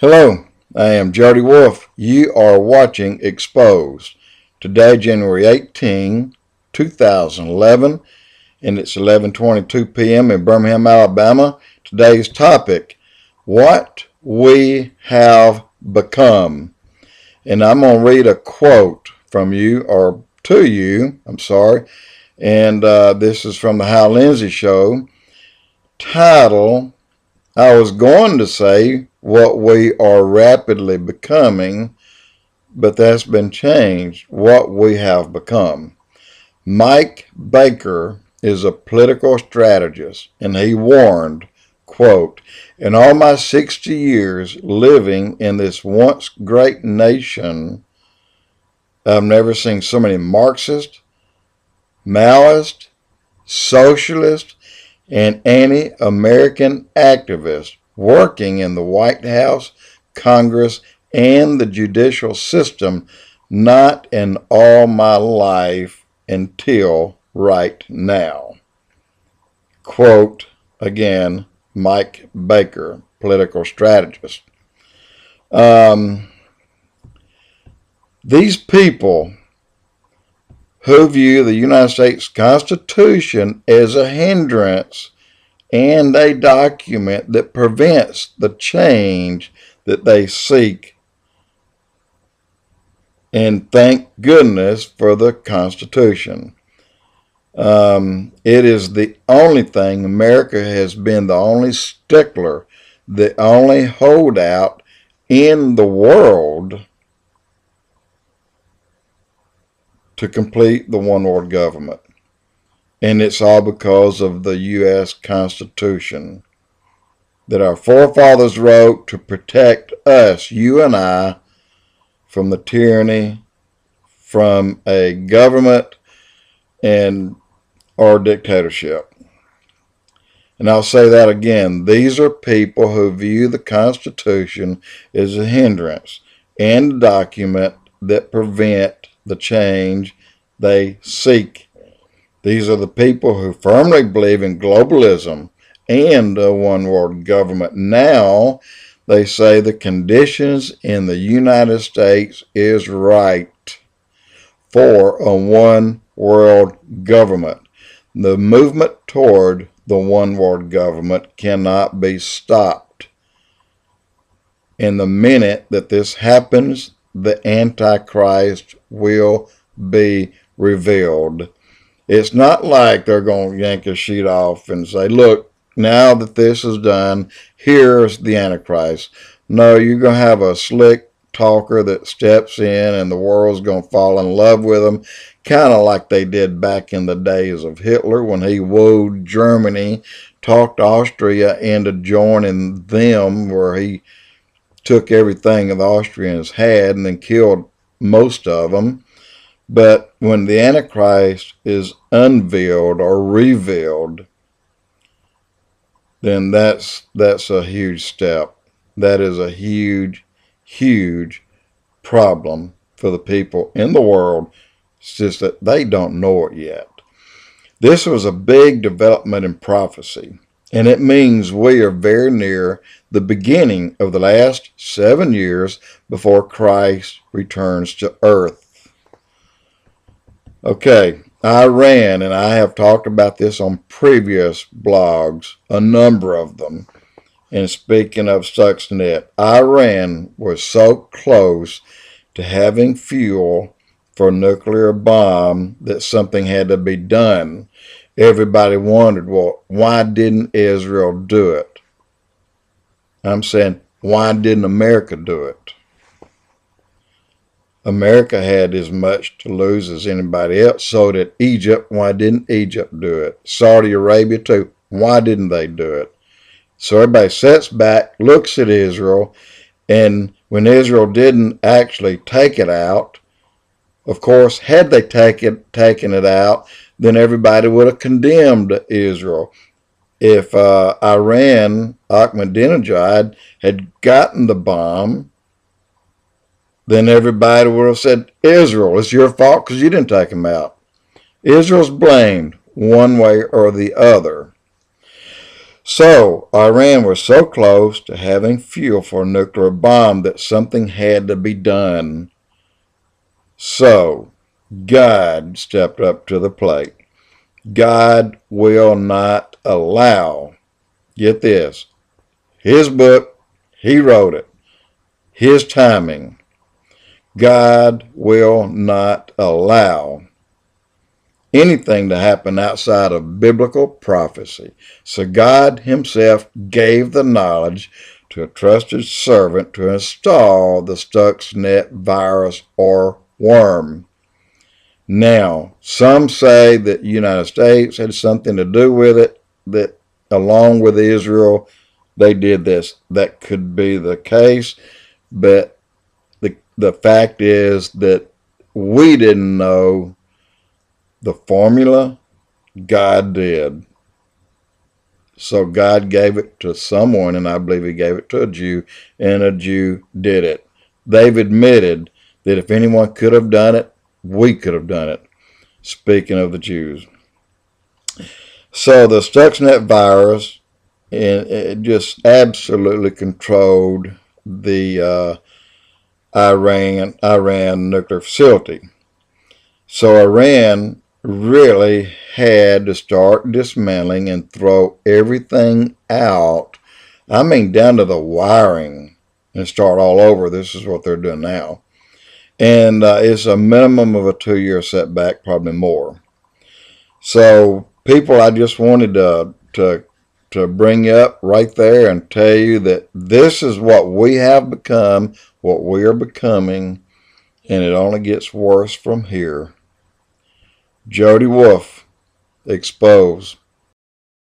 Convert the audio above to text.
Hello, I am Jody Wolf. You are watching EXPOZ. Today, January 18, 2011, and it's 11:22 p.m. in Birmingham, Alabama. Today's topic, what we have become. And I'm going to read a quote from you, or to you, and this is from the Hal Lindsey Show, title, I was going to say what we are rapidly becoming, but that's been changed. What we have become. Mike Baker is a political strategist, and he warned, quote, in all my 60 years living in this once great nation, I've never seen so many Marxists, Maoists, socialists, and anti-American activists working in the White House, Congress, and the judicial system, not in all my life until right now. Quote, again, Mike Baker, political strategist. These people who view the United States Constitution as a hindrance and a document that prevents the change that they seek. And thank goodness for the Constitution. It is the only thing. America has been the only stickler, the only holdout in the world to complete the one world government. And it's all because of the U.S. Constitution that our forefathers wrote to protect us, you and I, from the tyranny, from a government and or dictatorship. And I'll say that again. These are people who view the Constitution as a hindrance and a document that prevent the change they seek. These are the people who firmly believe in globalism and a one world government. Now they say the conditions in the United States is right for a one world government. The movement toward the one world government cannot be stopped. And the minute that this happens, the Antichrist will be revealed. It's not like they're going to yank a sheet off and say, look, now that this is done, here's the Antichrist. No, you're going to have a slick talker that steps in and the world's going to fall in love with him, kind of like they did back in the days of Hitler when he wooed Germany, talked Austria into joining them, where he took everything the Austrians had and then killed most of them. But when the Antichrist is unveiled or revealed, then that's a huge step. That is a huge, huge problem for the people in the world. It's just that they don't know it yet. This was a big development in prophecy, and it means we are very near the beginning of the last 7 years before Christ returns to earth. Okay, Iran, and I have talked about this on previous blogs, a number of them. And speaking of Stuxnet, Iran was so close to having fuel for a nuclear bomb that something had to be done. Everybody wondered, well, why didn't Israel do it? I'm saying, why didn't America do it? America had as much to lose as anybody else. So did Egypt. Why didn't Egypt do it? Saudi Arabia too. Why didn't they do it? So everybody sits back, looks at Israel, and when Israel didn't actually take it out, of course, had they taken it out, then everybody would have condemned Israel. If Iran, Ahmadinejad, had gotten the bomb, then everybody would have said, Israel, it's your fault because you didn't take them out. Israel's blamed one way or the other. So, Iran was so close to having fuel for a nuclear bomb that something had to be done. So, God stepped up to the plate. God will not allow, get this, His book, He wrote it, His timing. God will not allow anything to happen outside of biblical prophecy. So God Himself gave the knowledge to a trusted servant to install the Stuxnet virus or worm. Now, some say that the United States had something to do with it, that along with Israel, they did this. That could be the case, but the fact is that we didn't know the formula. God did. So God gave it to someone, and I believe He gave it to a Jew, and a Jew did it. They've admitted that if anyone could have done it, we could have done it. Speaking of the Jews. So the Stuxnet virus, it just absolutely controlled the Iran nuclear facility. So Iran really had to start dismantling and throw everything out. I mean, down to the wiring, and start all over. This is what they're doing now. And it's a minimum of a 2-year setback, probably more. So, people, I just wanted to bring up right there and tell you that this is what we have become, what we are becoming, and it only gets worse from here. Jody Wolf, EXPOZ.